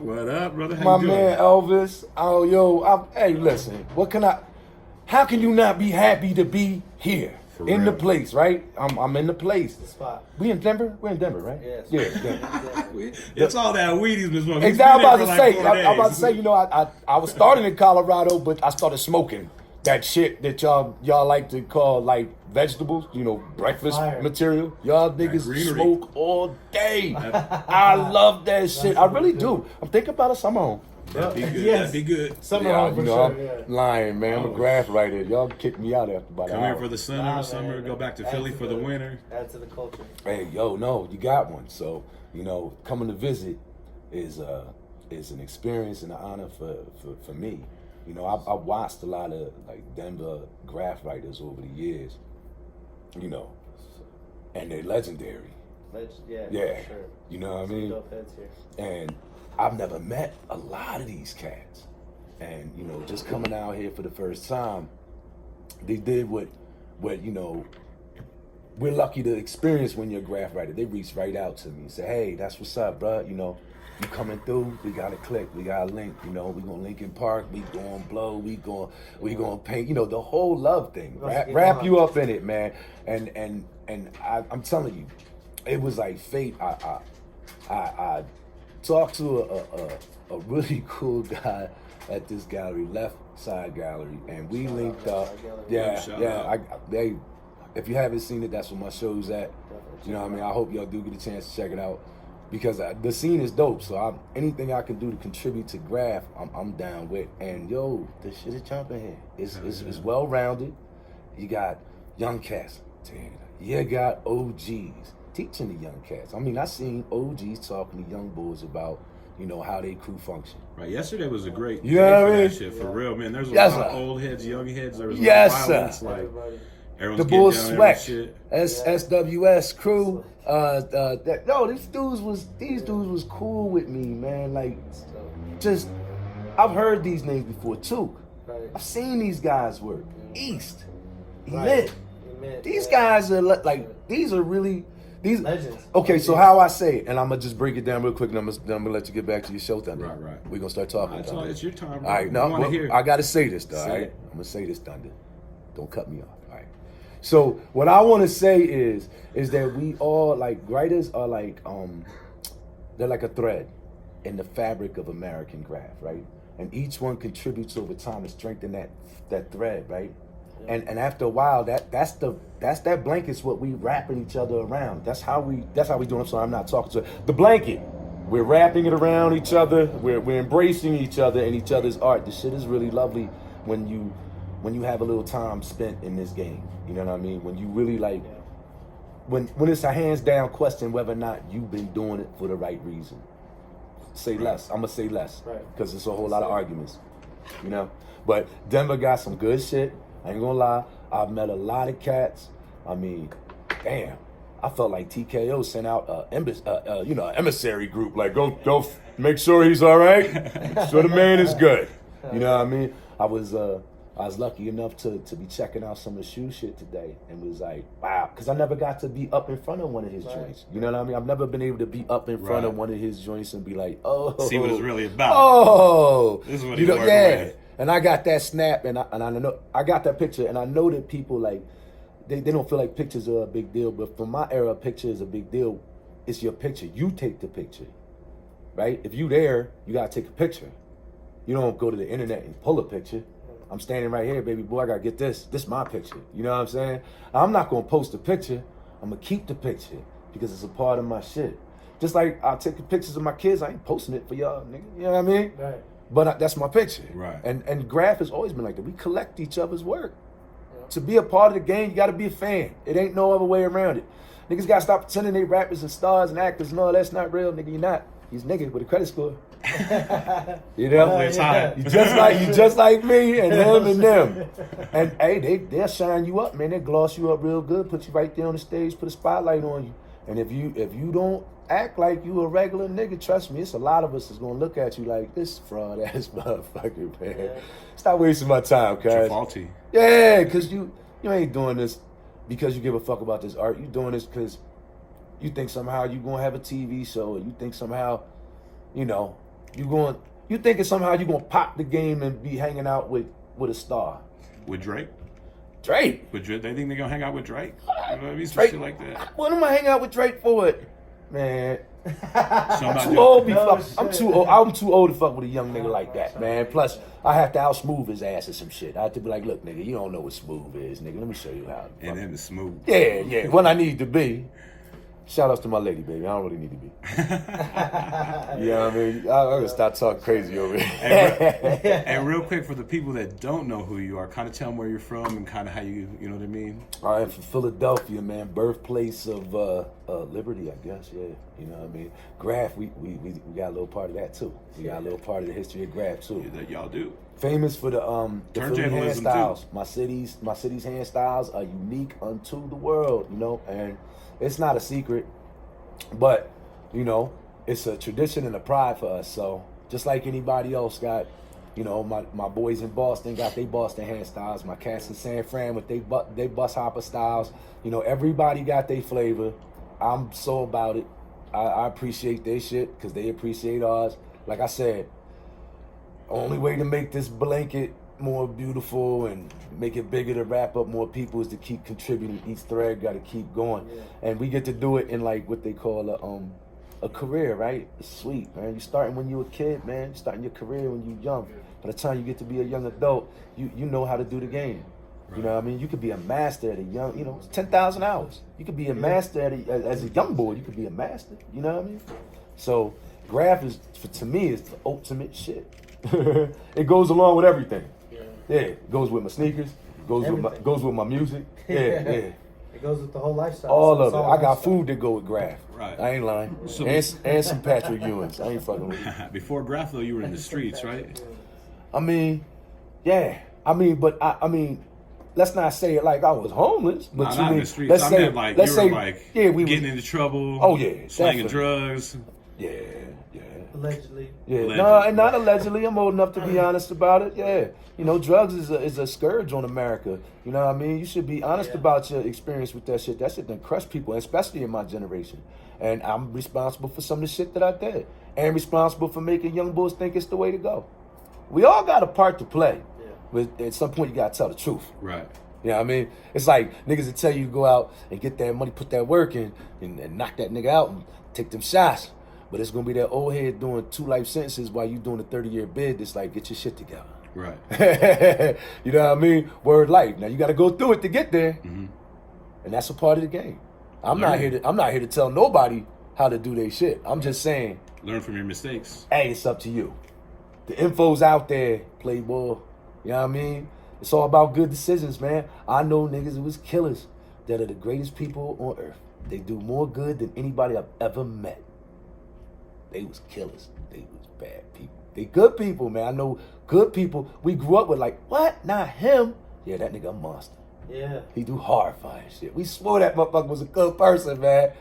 What up, brother? How My you doing? man Elvis. Oh, yo. Hey, listen. How can you not be happy to be here? For in real. the place, right? I'm in the place. The spot. We in Denver? We're in Denver, right? Yes. Yeah, Denver. It's all that weed he's been smoking. Exactly. I'm I'm about to say, I was starting in Colorado, but I started smoking that shit that y'all like to call like vegetables, breakfast Fire. material. Y'all niggas greenery. smoke all day. I love that shit. I really do. I'm thinking about a summer home. That'd be good. Yes. That'd be good. Summer Yeah, home for sure. I'm Yeah. lying, man. I'm a Oh. grass writer. Y'all kick me out after about an Come here hour. for the Nah, summer, man. go back to Add Philly to for the winter. Add to the culture. Hey, yo, no, you got one. So, coming to visit is an experience and an honor for me. I watched a lot of like Denver graph writers over the years, and they're legendary. Yeah, Yeah. for sure. You know what I mean? Dope heads here. And I've never met a lot of these cats. And, just coming out here for the first time, they did what we're lucky to experience when you're a graph writer. They reached right out to me and said, hey, that's what's up, bro. You coming through, we got to click, we got to link, we going to Lincoln Park, we going to blow, we going to paint, the whole love thing. Wrap you up in it, man. And I'm telling you, it was like fate. I talked to a really cool guy at this gallery, Left Side Gallery, and we linked up. Shout out. If you haven't seen it, that's where my show's at. You know what I mean? I hope y'all do get a chance to check it out because the scene is dope. So anything I can do to contribute to graph, I'm down with. And yo, this shit is jumping here. It's well rounded. You got young cats. You got OGs teaching the young cats. I mean, I seen OGs talking to young boys about how they crew function. Right. Yesterday was a great day You know what for I mean? that shit, for real, man. There's a Yes, lot of sir. old heads, young heads. There was Yes, a lot of sir. violence. Like, Everybody. everyone's The getting Bulls down there sweat. with shit. SWS crew. These dudes was cool with me, man. Like, just I've heard these names before too. Right. I've seen these guys work. East, Right. Elite. Amen. These Yeah. guys are like these are really these. Legends. Okay, so how I say it, and I'm gonna just break it down real quick, and I'm gonna let you get back to your show, Thunder. Right. We're gonna start talking. It's, Thunder. it's your time, bro. All right, I no, want to hear. I gotta say this though. Say All right, it. I'm gonna say this, Thunder. Don't cut me off. All right. So what I want to say is that we all like writers are like they're like a thread in the fabric of American graph, right? And each one contributes over time to strengthen that thread, right? And after a while, that's that blanket's what we wrapping each other around. That's how we doing. I'm sorry, I'm not talking to the blanket. We're wrapping it around each other. We're embracing each other and each other's art. This shit is really lovely when you have a little time spent in this game. You know what I mean? When you really like, when it's a hands down question whether or not you've been doing it for the right reason. Say less. I'm gonna say less because it's a whole lot of arguments. But Denver got some good shit. I ain't gonna lie. I've met a lot of cats. I mean, damn. I felt like TKO sent out an emissary group. Like, go, make sure he's all right. Make sure the man is good. You know what I mean? I was lucky enough to be checking out some of the shoe shit today, and was like, wow, because I never got to be up in front of one of his joints. You know what I mean? I've never been able to be up in front of one of his joints and be like, oh, See what it's really about. Oh, This is what he's working with. And I got that snap, and I know I got that picture, and I know that people like they don't feel like pictures are a big deal, but for my era, a picture is a big deal. It's your picture. You take the picture, right? If you there, you gotta take a picture. You don't go to the internet and pull a picture. I'm standing right here, baby boy. I gotta get this. This is my picture. You know what I'm saying? I'm not gonna post a picture. I'm gonna keep the picture because it's a part of my shit. Just like I take pictures of my kids, I ain't posting it for y'all, nigga. You know what I mean? Right. But that's my picture. Right. And graph has always been like that. We collect each other's work. Yeah. To be a part of the game, you got to be a fan. It ain't no other way around it. Niggas got to stop pretending they rappers and stars and actors. No, that's not real, nigga. You're not. He's nigga with a credit score. You know? It's high. You just like me and him and them. And hey, they'll shine you up, man. They'll gloss you up real good, put you right there on the stage, put a spotlight on you. And if you don't act like you a regular nigga, trust me, it's a lot of us that's gonna look at you like this fraud ass motherfucker, man. Yeah. Stop wasting my time, cuz. You're faulty. Yeah, cause you ain't doing this because you give a fuck about this art. You doing this because you think somehow you gonna have a TV show, or you think somehow, You thinking somehow you gonna pop the game and be hanging out with a star? With Drake? Drake. With Drake? They think they're gonna hang out with Drake? You know what I mean? Some Drake. shit like that. What am I hanging out with Drake for? It, man. So I'm not Too old. No I'm shit. too old. I'm too old to fuck with a young nigga like that, man. Plus, I have to out smooth his ass or some shit. I have to be like, look, nigga, you don't know what smooth is, nigga. Let me show you how. And then the smooth. Yeah. When I need to be. Shout outs to my lady, baby. I don't really need to be. You know what I mean? I'm gonna stop talking crazy over here. And real quick, for the people that don't know who you are, kind of tell them where you're from and kind of how you know what I mean? All right, from Philadelphia, man, birthplace of liberty, I guess. Yeah, you know what I mean. Graph, we got a little part of that too. We got a little part of the history of Graph too. That y'all do. Famous for the Philly hand Turntablism, styles. too. My city's hand styles are unique unto the world, you know, and it's not a secret, but you know, it's a tradition and a pride for us. So just like anybody else got, you know, my boys in Boston got they Boston hand styles. My cats in San Fran with they bus hopper styles. You know, everybody got their flavor. I'm so about it. I appreciate their shit because they appreciate ours. Like I said, only way to make this blanket more beautiful and make it bigger to wrap up more people is to keep contributing. Each thread got to keep going, and we get to do it in like what they call a career, right? It's sweet, man. You starting when you a kid, man. You starting your career when you young. By the time you get to be a young adult, you know how to do the game. Right. You know what I mean? You could be a master at a young, you know, 10,000 hours. You could be a master as a young boy. You could be a master. You know what I mean? So graph is to me is the ultimate shit. It goes along with everything. Yeah, it goes with my sneakers. It goes with my music. Yeah. It goes with the whole lifestyle. All So of it's it. all I got lifestyle. food that go with graph. Right. I ain't lying. So- and some Patrick Ewings. I ain't fucking with you. Before Graph, though, you were in the streets, right? I mean, yeah. I mean, let's not say it like I was homeless, but Nah, you not in mean, the streets. let's I say, meant like let's you say, were like yeah, we getting was, into trouble. Oh, yeah, slanging definitely. drugs. yeah. Allegedly. Yeah, Allegedly. no, and not allegedly. I'm old enough to be honest about it. Yeah, you know, drugs is a scourge on America. You know what I mean? You should be honest about your experience with that shit. That shit done crushed people, especially in my generation. And I'm responsible for some of the shit that I did, and responsible for making young boys think it's the way to go. We all got a part to play, but at some point you gotta tell the truth. Right. You know what I mean? It's like niggas that tell you to go out and get that money, put that work in, and knock that nigga out and take them shots. But it's gonna be that old head doing 2 life sentences while you doing a 30-year bid that's like, get your shit together. Right. You know what I mean? Word life. Now you gotta go through it to get there. Mm-hmm. And that's a part of the game. I'm not here to tell nobody how to do their shit. I'm just saying, Learn from your mistakes. hey, it's up to you. The info's out there, playboy. You know what I mean? It's all about good decisions, man. I know niggas who was killers that are the greatest people on earth. They do more good than anybody I've ever met. They was killers. They was bad people. They good people, man. I know good people. We grew up with like, what? Not him. Yeah, that nigga a monster. Yeah. He do horrifying shit. We swore that motherfucker was a good person, man.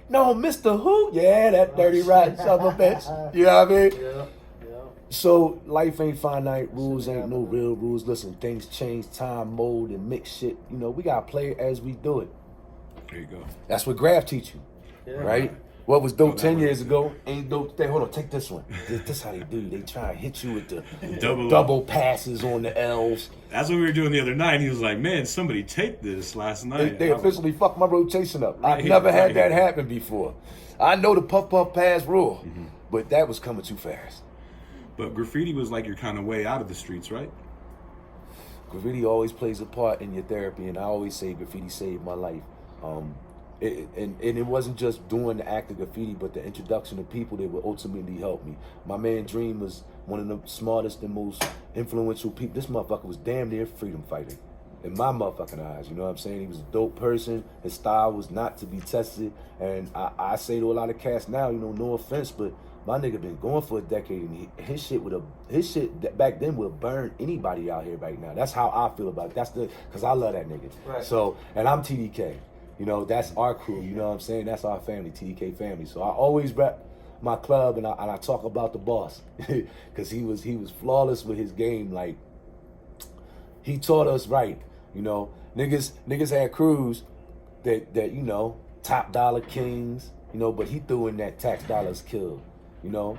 No, Mr. Who? Yeah, that dirty rotten son of a bitch. You know what I mean? Yeah. So life ain't finite, rules ain't no real rules. Listen, things change, time, mold, and mix shit. You know, we gotta play it as we do it. There you go. That's what graph teach you, Yeah. right? What was dope that 10 was- years ago ain't dope today. Hold on, take this one. This how they do. They try to hit you with the Double- double passes on the L's. That's what we were doing the other night. And he was like, "Man, somebody taped this last night." They officially fucked my rotation up. Right I've here, never had right that here. happen before. I know the puff pass rule, but that was coming too fast. But graffiti was like your kind of way out of the streets, right? Graffiti always plays a part in your therapy, and I always say graffiti saved my life. And it wasn't just doing the act of graffiti, but the introduction of people that would ultimately help me. My man Dream was one of the smartest and most influential people. This motherfucker was damn near a freedom fighter in my motherfucking eyes. You know what I'm saying? He was a dope person. His style was not to be tested. And I say to a lot of cats now, you know, no offense, but my nigga been going for a decade, and his shit that back then would burn anybody out here right now. That's how I feel about it. Cause I love that nigga. Right. So, and I'm TDK. You know, that's our crew. You know what I'm saying? That's our family, TDK family. So I always rep my club, and I talk about the boss, cause he was flawless with his game. Like, he taught us right. You know, niggas had crews that you know, top dollar kings. You know, but he threw in that tax dollars kill. You know,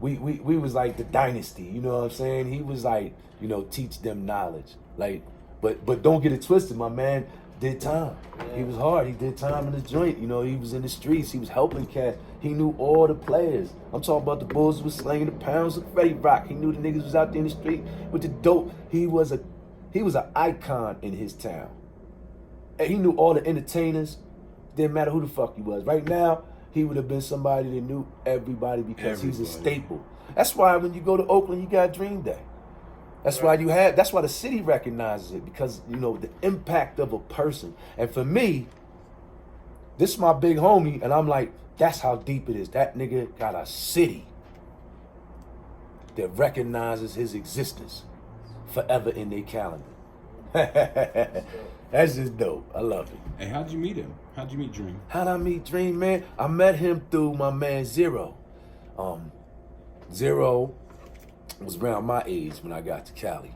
we was like the dynasty. You know what I'm saying? He was like, teach them knowledge. Like, but don't get it twisted. My man did time. He was hard. He did time in the joint. He was in the streets. He was helping cats. He knew all the players. I'm talking about the Bulls was slinging the pounds of Freddie Rock. He knew the niggas was out there in the street with the dope. He was an icon in his town. And he knew all the entertainers. Didn't matter who the fuck he was. Right now, he would have been somebody that knew everybody because he's a staple. That's why when you go to Oakland, you got Dream Day. That's why that's why the city recognizes it, because the impact of a person. And for me, this is my big homie, and I'm like, that's how deep it is. That nigga got a city that recognizes his existence forever in their calendar. That's just dope. I love it. Hey, how'd you meet him? How'd you meet Dream? How'd I meet Dream, man? I met him through my man Zero. Zero was around my age when I got to Cali.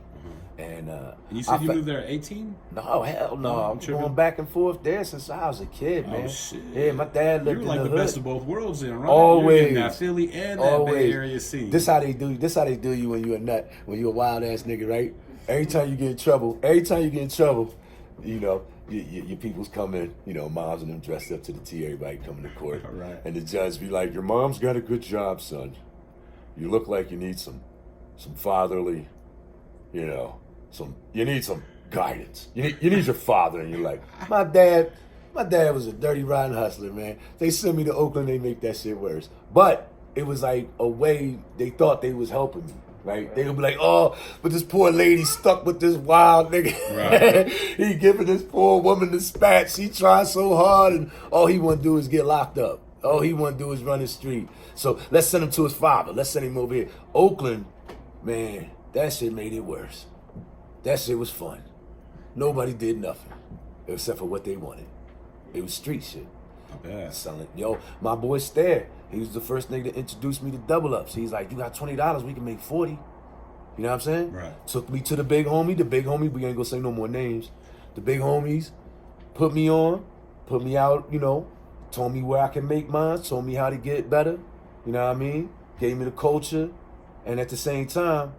And you said you moved there at 18? No, hell no. I'm going back and forth there since I was a kid, man. Oh, shit. Yeah, my dad lived You're like in the the hood. best of both worlds then, right? Always. You're in that Philly and that Bay Area scene. This how they do you when you're a nut, when you're a wild ass nigga, right? Every time you get in trouble, your people's come in, moms and them dressed up to the T, everybody coming to court. Right. And the judge be like, your mom's got a good job, son. You look like you need some fatherly, you need some guidance. You need your father. And you're like, my dad was a dirty, rotten hustler, man. They send me to Oakland, they make that shit worse. But it was like a way they thought they was helping me. Right? They would be like, oh, but this poor lady stuck with this wild nigga. Right. He giving this poor woman the spat. She tried so hard, and all he want to do is get locked up. All he want to do is run the street. So let's send him to his father. Let's send him over here. Oakland, man, that shit made it worse. That shit was fun. Nobody did nothing except for what they wanted. It was street shit. Selling. My boy Stair, he was the first nigga to introduce me to double ups. He's like, you got $20, we can make 40. You know what I'm saying? Right. Took me to the big homie. The big homie, we ain't gonna say no more names. The big homies put me on, put me out, told me where I can make mine, told me how to get better. You know what I mean? Gave me the culture. And at the same time,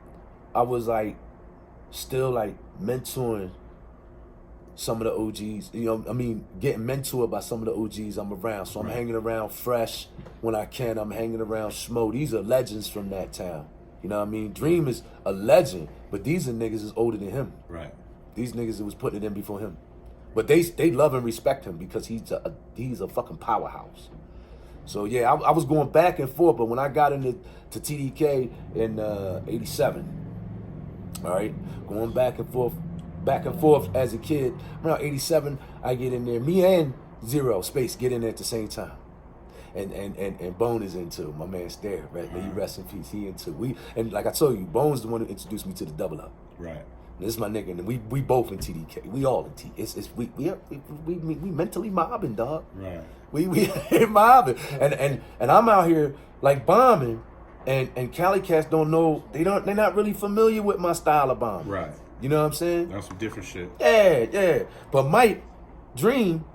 I was like, still like mentoring some of the OGs, getting mentored by some of the OGs I'm around. So I'm hanging around Fresh when I can. I'm hanging around Schmo. These are legends from that town. You know what I mean? Dream is a legend, but these are niggas is older than him. Right. These niggas that was putting it in before him. But they love and respect him because he's a fucking powerhouse. So yeah, I was going back and forth, but when I got into TDK in 87, all right, going back and forth as a kid. Around 87, I get in there. Me and Zero Space get in there at the same time. And Bone is into my man Stair, right? May he rest in peace. He into and like I told you, Bone's the one who introduced me to the double up. Right. And this is my nigga, and we both in TDK. We all in T. We mentally mobbing, dog. Right. We mobbing, and I'm out here like bombing, and Cali cats don't know. They're not really familiar with my style of bombing. Right. You know what I'm saying? That's some different shit. Yeah. But Mike, Dream,